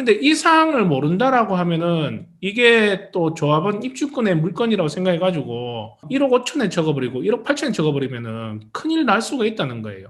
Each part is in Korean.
그런데 이 사항을 모른다라고 하면은 이게 또 조합원 입주권의 물건이라고 생각해가지고 1억 5천에 적어버리고 1억 8천에 적어버리면은 큰일 날 수가 있다는 거예요.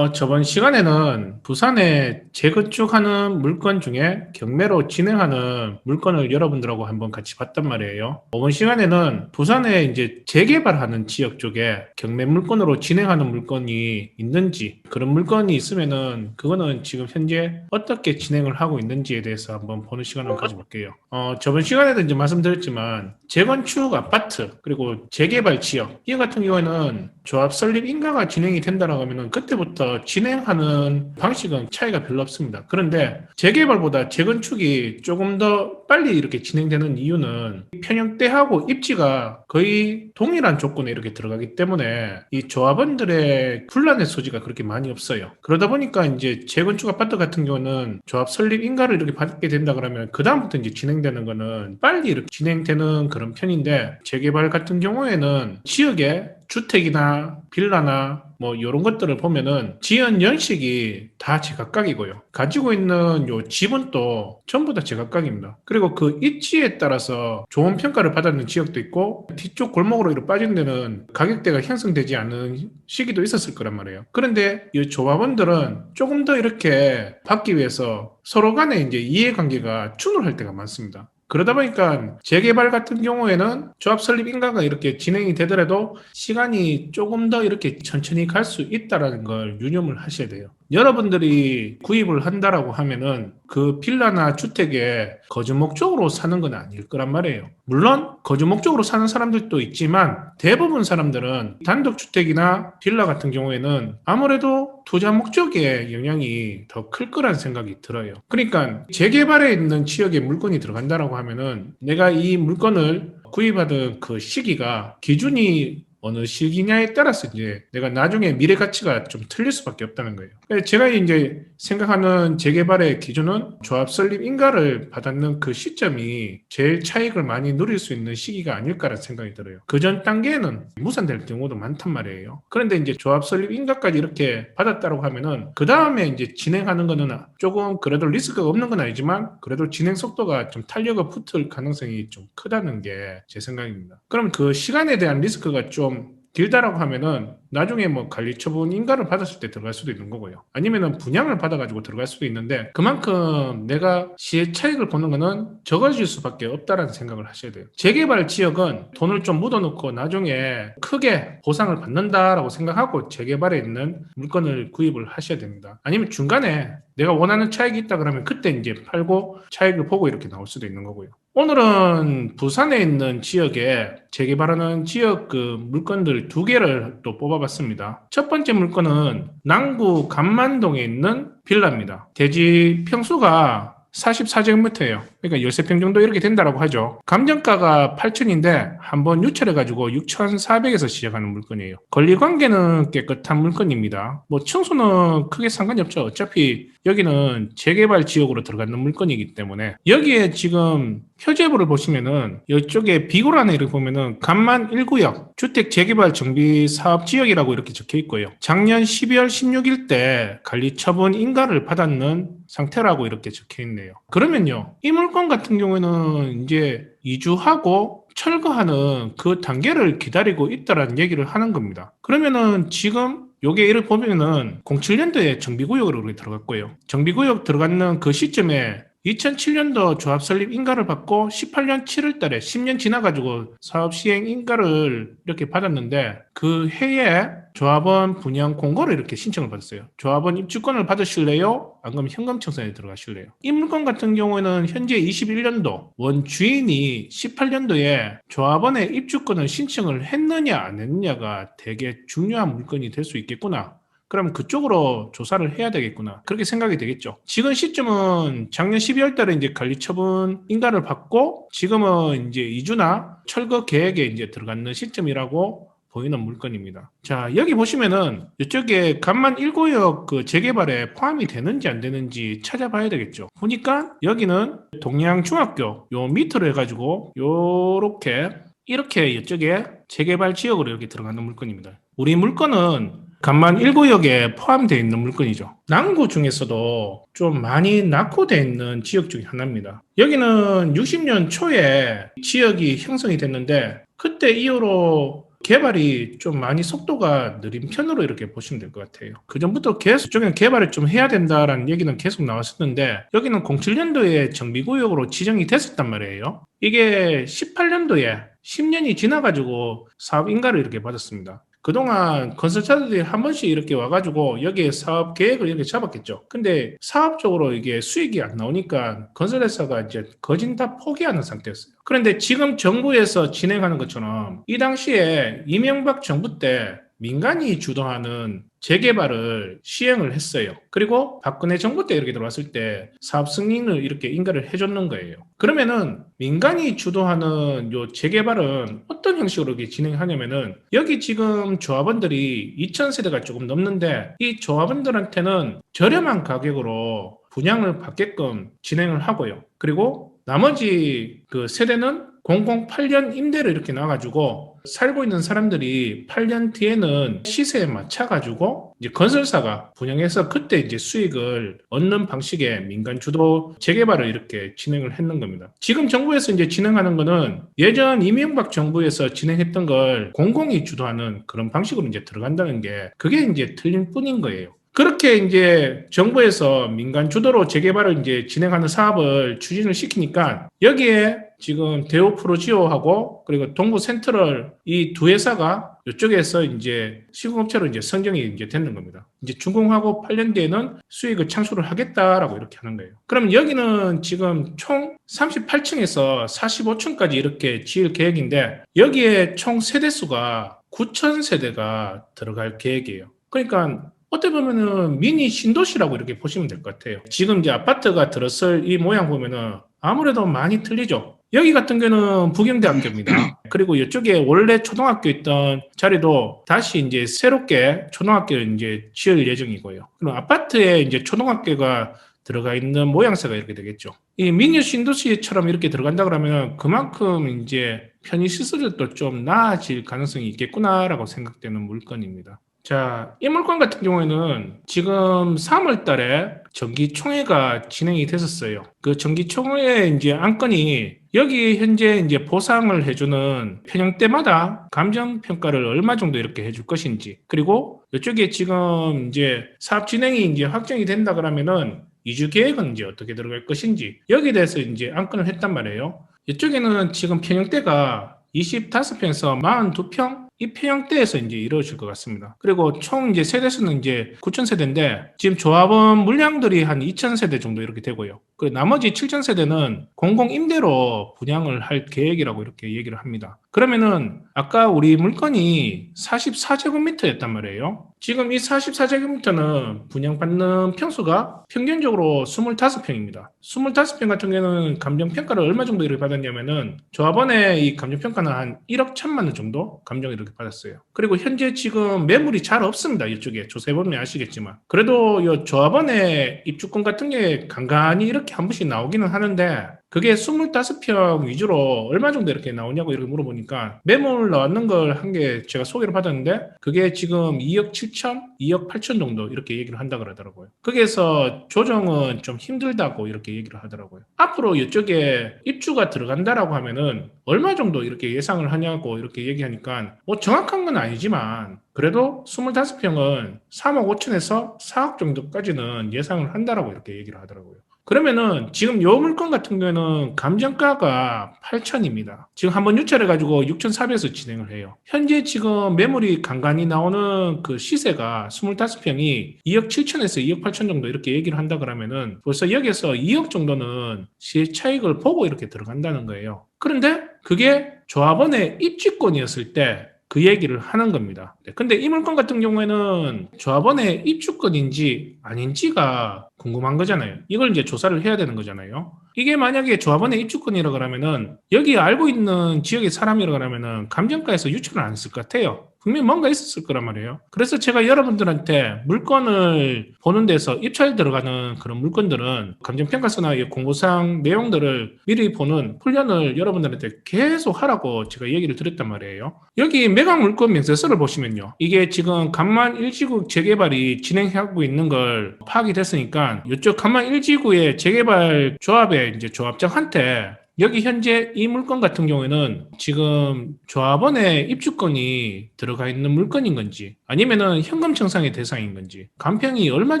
저번 시간에는 부산에 재건축하는 물건 중에 경매로 진행하는 물건을 여러분들하고 한번 같이 봤단 말이에요. 이번 시간에는 부산에 이제 재개발하는 지역 쪽에 경매 물건으로 진행하는 물건이 있는지, 그런 물건이 있으면은 그거는 지금 현재 어떻게 진행을 하고 있는지에 대해서 한번 보는 시간을 가져볼게요. 저번 시간에도 이제 말씀드렸지만 재건축 아파트 그리고 재개발 지역 이 같은 경우에는 조합 설립 인가가 진행이 된다라고 하면은 그때부터 진행하는 방식은 차이가 별로 없습니다. 그런데 재개발보다 재건축이 조금 더 빨리 이렇게 진행되는 이유는 편형대하고 입지가 거의 동일한 조건에 이렇게 들어가기 때문에 이 조합원들의 분란의 소지가 그렇게 많이 없어요. 그러다 보니까 이제 재건축 아파트 같은 경우는 조합 설립 인가를 이렇게 받게 된다 그러면 그다음부터 이제 진행되는 거는 빨리 이렇게 진행되는 그런 편인데, 재개발 같은 경우에는 지역에 주택이나 빌라나 뭐 이런 것들을 보면은 지연 연식이 다 제각각이고요. 가지고 있는 요 집은 또 전부 다 제각각입니다. 그리고 그 입지에 따라서 좋은 평가를 받았는 지역도 있고 뒤쪽 골목으로 이렇게 빠진 데는 가격대가 형성되지 않은 시기도 있었을 거란 말이에요. 그런데 이 조합원들은 조금 더 이렇게 받기 위해서 서로 간에 이제 이해관계가 충돌할 때가 많습니다. 그러다 보니까 재개발 같은 경우에는 조합 설립 인가가 이렇게 진행이 되더라도 시간이 조금 더 이렇게 천천히 갈 수 있다는 걸 유념을 하셔야 돼요. 여러분들이 구입을 한다라고 하면은 그 빌라나 주택에 거주 목적으로 사는 건 아닐 거란 말이에요. 물론 거주 목적으로 사는 사람들도 있지만 대부분 사람들은 단독주택이나 빌라 같은 경우에는 아무래도 투자 목적의 영향이 더 클 거란 생각이 들어요. 그러니까 재개발에 있는 지역에 물건이 들어간다라고 하면은 내가 이 물건을 구입하던 그 시기가 기준이 어느 시기냐에 따라서 이제 내가 나중에 미래 가치가 좀 틀릴 수밖에 없다는 거예요. 제가 이제 생각하는 재개발의 기준은 조합 설립 인가를 받았는 그 시점이 제일 차익을 많이 누릴 수 있는 시기가 아닐까라는 생각이 들어요. 그 전 단계에는 무산될 경우도 많단 말이에요. 그런데 이제 조합 설립 인가까지 이렇게 받았다고 하면은 그 다음에 이제 진행하는 거는 조금 그래도 리스크가 없는 건 아니지만 그래도 진행 속도가 좀 탄력이 붙을 가능성이 좀 크다는 게 제 생각입니다. 그럼 그 시간에 대한 리스크가 좀 길다라고 하면은 나중에 뭐 관리처분 인가를 받았을 때 들어갈 수도 있는 거고요. 아니면은 분양을 받아가지고 들어갈 수도 있는데 그만큼 내가 시의 차익을 보는 거는 적어질 수밖에 없다라는 생각을 하셔야 돼요. 재개발 지역은 돈을 좀 묻어놓고 나중에 크게 보상을 받는다라고 생각하고 재개발에 있는 물건을 구입을 하셔야 됩니다. 아니면 중간에 내가 원하는 차익이 있다 그러면 그때 이제 팔고 차익을 보고 이렇게 나올 수도 있는 거고요. 오늘은 부산에 있는 지역에 재개발하는 지역 그 물건들 두 개를 또 뽑아봤습니다. 첫 번째 물건은 남구 감만동에 있는 빌라입니다. 대지 평수가 44제곱미터예요. 그러니까 13평 정도 이렇게 된다라고 하죠. 감정가가 8천인데 한번 유찰해가지고 6,400에서 시작하는 물건이에요. 권리관계는 깨끗한 물건입니다. 뭐 청소는 크게 상관이 없죠. 어차피 여기는 재개발 지역으로 들어가는 물건이기 때문에 여기에 지금 표제부를 보시면은 이쪽에 비고란에 이렇게 보면은 감만 1구역 주택 재개발 정비 사업 지역이라고 이렇게 적혀 있고요. 작년 12월 16일 때 관리 처분 인가를 받았는 상태라고 이렇게 적혀 있네요. 그러면요, 이 물건 같은 경우에는 이제 이주하고 철거하는 그 단계를 기다리고 있다라는 얘기를 하는 겁니다. 그러면은 지금 요게 이를 보면은 07년도에 정비구역으로 들어갔고요. 정비구역 들어갔는 그 시점에 2007년도 조합 설립 인가를 받고 18년 7월 달에 10년 지나가지고 사업 시행 인가를 이렇게 받았는데 그 해에 조합원 분양 공고를 이렇게 신청을 받았어요. 조합원 입주권을 받으실래요? 안 그러면 현금 청산에 들어가실래요? 이 물건 같은 경우에는 현재 21년도 원주인이 18년도에 조합원의 입주권을 신청을 했느냐 안 했느냐가 되게 중요한 물건이 될 수 있겠구나. 그럼 그쪽으로 조사를 해야 되겠구나. 그렇게 생각이 되겠죠. 지금 시점은 작년 12월 달에 이제 관리처분 인가를 받고 지금은 이제 이주나 철거 계획에 이제 들어가는 시점이라고 보이는 물건입니다. 자, 여기 보시면은 이쪽에 간만 1구역 그 재개발에 포함이 되는지 안 되는지 찾아봐야 되겠죠. 보니까 여기는 동양중학교 요 밑으로 해가지고 요렇게 이렇게 이쪽에 재개발 지역으로 이렇게 들어가는 물건입니다. 우리 물건은 간만 1구역에 포함되어 있는 물건이죠. 남구 중에서도 좀 많이 낙후되어 있는 지역 중에 하나입니다. 여기는 60년 초에 지역이 형성이 됐는데 그때 이후로 개발이 좀 많이 속도가 느린 편으로 이렇게 보시면 될 것 같아요. 그 전부터 계속 쪽에 개발을 좀 해야 된다라는 얘기는 계속 나왔었는데 여기는 07년도에 정비구역으로 지정이 됐었단 말이에요. 이게 18년도에 10년이 지나가지고 사업 인가를 이렇게 받았습니다. 그동안 건설사들이 한 번씩 이렇게 와가지고 여기에 사업 계획을 이렇게 잡았겠죠. 근데 사업적으로 이게 수익이 안 나오니까 건설회사가 이제 거진 다 포기하는 상태였어요. 그런데 지금 정부에서 진행하는 것처럼 이 당시에 이명박 정부 때 민간이 주도하는 재개발을 시행을 했어요. 그리고 박근혜 정부 때 이렇게 들어왔을 때 사업 승인을 이렇게 인가를 해줬는 거예요. 그러면은 민간이 주도하는 요 재개발은 어떤 형식으로 이렇게 진행하냐면은 여기 지금 조합원들이 2,000세대가 조금 넘는데 이 조합원들한테는 저렴한 가격으로 분양을 받게끔 진행을 하고요. 그리고 나머지 그 세대는 008년 임대를 이렇게 놔가지고 살고 있는 사람들이 8년 뒤에는 시세에 맞춰가지고 이제 건설사가 분양해서 그때 이제 수익을 얻는 방식의 민간 주도 재개발을 이렇게 진행을 했는 겁니다. 지금 정부에서 이제 진행하는 거는 예전 이명박 정부에서 진행했던 걸 공공이 주도하는 그런 방식으로 이제 들어간다는 게 그게 이제 틀린 뿐인 거예요. 그렇게 이제 정부에서 민간 주도로 재개발을 이제 진행하는 사업을 추진을 시키니까 여기에 지금 대우 프로지오하고 그리고 동부 센트럴 이 두 회사가 이쪽에서 이제 시공업체로 이제 선정이 이제 되는 겁니다. 이제 준공하고 8년 뒤에는 수익을 창출을 하겠다라고 이렇게 하는 거예요. 그럼 여기는 지금 총 38층에서 45층까지 이렇게 지을 계획인데 여기에 총 세대수가 9,000세대가 들어갈 계획이에요. 그러니까 어떻게 보면은 미니 신도시라고 이렇게 보시면 될 것 같아요. 지금 이제 아파트가 들었을 이 모양 보면은 아무래도 많이 틀리죠. 여기 같은 경우는 부경대학교입니다. 그리고 이쪽에 원래 초등학교 있던 자리도 다시 이제 새롭게 초등학교를 이제 지을 예정이고요. 그럼 아파트에 이제 초등학교가 들어가 있는 모양새가 이렇게 되겠죠. 이 미니 신도시처럼 이렇게 들어간다 그러면 그만큼 이제 편의시설도 좀 나아질 가능성이 있겠구나라고 생각되는 물건입니다. 자, 이 물건 같은 경우에는 지금 3월 달에 정기총회가 진행이 됐었어요. 그 정기총회 이제 안건이 여기 현재 이제 보상을 해주는 평형대마다 감정평가를 얼마 정도 이렇게 해줄 것인지, 그리고 이쪽에 지금 이제 사업 진행이 이제 확정이 된다 그러면은 이주 계획은 이제 어떻게 들어갈 것인지, 여기에 대해서 이제 안건을 했단 말이에요. 이쪽에는 지금 평형대가 25평에서 42평? 이 평형대에서 이제 이루어질 것 같습니다. 그리고 총 이제 세대수는 이제 9,000세대인데 지금 조합원 물량들이 한 2,000세대 정도 이렇게 되고요. 그리고 나머지 7,000세대는 공공임대로 분양을 할 계획이라고 이렇게 얘기를 합니다. 그러면은 아까 우리 물건이 44제곱미터였단 말이에요. 지금 이 44제곱미터는 분양받는 평수가 평균적으로 25평입니다. 25평 같은 경우는 감정평가를 얼마 정도 이렇게 받았냐면은 조합원의 이 감정평가는 한 1억 1천만 원 정도 감정을 이렇게 받았어요. 그리고 현재 지금 매물이 잘 없습니다. 이쪽에 조사해보면 아시겠지만. 그래도 이 조합원의 입주권 같은 게 간간히 이렇게 한 번씩 나오기는 하는데 그게 25평 위주로 얼마 정도 이렇게 나오냐고 이렇게 물어보니까 매물 나왔는 걸 한 게 제가 소개를 받았는데 그게 지금 2억 7천, 2억 8천 정도 이렇게 얘기를 한다 그러더라고요. 거기에서 조정은 좀 힘들다고 이렇게 얘기를 하더라고요. 앞으로 이쪽에 입주가 들어간다라고 하면은 얼마 정도 이렇게 예상을 하냐고 이렇게 얘기하니까 뭐 정확한 건 아니지만 그래도 25평은 3억 5천에서 4억 정도까지는 예상을 한다라고 이렇게 얘기를 하더라고요. 그러면은 지금 요 물건 같은 경우는 감정가가 8천입니다. 지금 한번 유찰해가지고 6,400에서 진행을 해요. 현재 지금 매물이 간간히 나오는 그 시세가 25평이 2억 7천에서 2억 8천 정도 이렇게 얘기를 한다 그러면은 벌써 여기서 2억 정도는 시세 차익을 보고 이렇게 들어간다는 거예요. 그런데 그게 조합원의 입주권이었을 때 그 얘기를 하는 겁니다. 근데 이 물건 같은 경우에는 조합원의 입주권인지 아닌지가 궁금한 거잖아요. 이걸 이제 조사를 해야 되는 거잖아요. 이게 만약에 조합원의 입주권이라 그러면은 여기 알고 있는 지역의 사람이라 그러면은 감정가에서 유찰을 안 했을 것 같아요. 분명히 뭔가 있었을 거란 말이에요. 그래서 제가 여러분들한테 물건을 보는 데서 입찰 들어가는 그런 물건들은 감정평가서나 이 공고사항 내용들을 미리 보는 훈련을 여러분들한테 계속 하라고 제가 얘기를 드렸단 말이에요. 여기 매각 물건 명세서를 보시면요. 이게 지금 간만 1지구 재개발이 진행하고 있는 걸 파악이 됐으니까 이쪽 간만 1지구의 재개발 조합의 이제 조합장한테 여기 현재 이 물건 같은 경우에는 지금 조합원의 입주권이 들어가 있는 물건인 건지 아니면은 현금 청산의 대상인 건지 간평이 얼마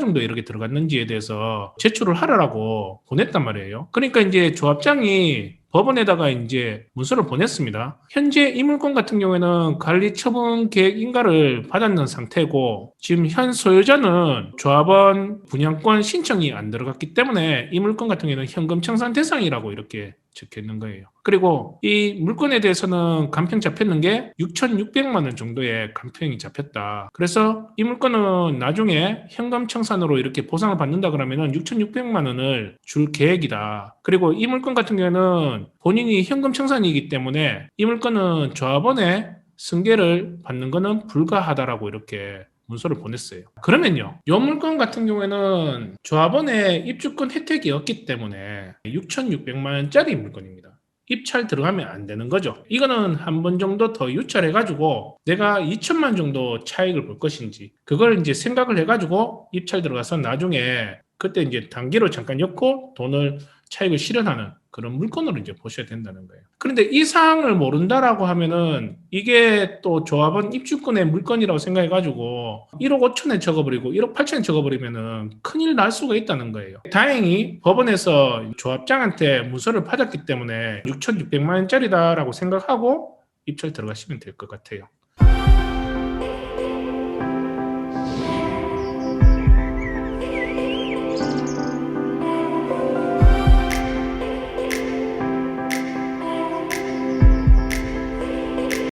정도 이렇게 들어갔는지에 대해서 제출을 하라고 보냈단 말이에요. 그러니까 이제 조합장이 법원에다가 이제 문서를 보냈습니다. 현재 이 물건 같은 경우에는 관리 처분 계획 인가를 받았는 상태고 지금 현 소유자는 조합원 분양권 신청이 안 들어갔기 때문에 이 물건 같은 경우에는 현금 청산 대상이라고 이렇게 적혀 있는 거예요. 그리고 이 물건에 대해서는 간평 잡혔는 게 6,600만 원 정도의 간평이 잡혔다. 그래서 이 물건은 나중에 현금 청산으로 이렇게 보상을 받는다 그러면은 6,600만 원을 줄 계획이다. 그리고 이 물건 같은 경우에는 본인이 현금 청산이기 때문에 이 물건은 조합원의 승계를 받는 것은 불가하다라고 이렇게 문서를 보냈어요. 그러면요, 이 물건 같은 경우에는 조합원의 입주권 혜택이 없기 때문에 6,600만 원짜리 물건입니다. 입찰 들어가면 안 되는 거죠. 이거는 한 번 정도 더 유찰해가지고 내가 2천만 정도 차익을 볼 것인지 그걸 이제 생각을 해가지고 입찰 들어가서 나중에 그때 이제 단기로 잠깐 엮고 돈을 차익을 실현하는 그런 물건으로 이제 보셔야 된다는 거예요. 그런데 이 사항을 모른다라고 하면은 이게 또 조합원 입주권의 물건이라고 생각해가지고 1억 5천에 적어버리고 1억 8천에 적어버리면은 큰일 날 수가 있다는 거예요. 다행히 법원에서 조합장한테 문서를 받았기 때문에 6,600만 원짜리다라고 생각하고 입찰 들어가시면 될 것 같아요.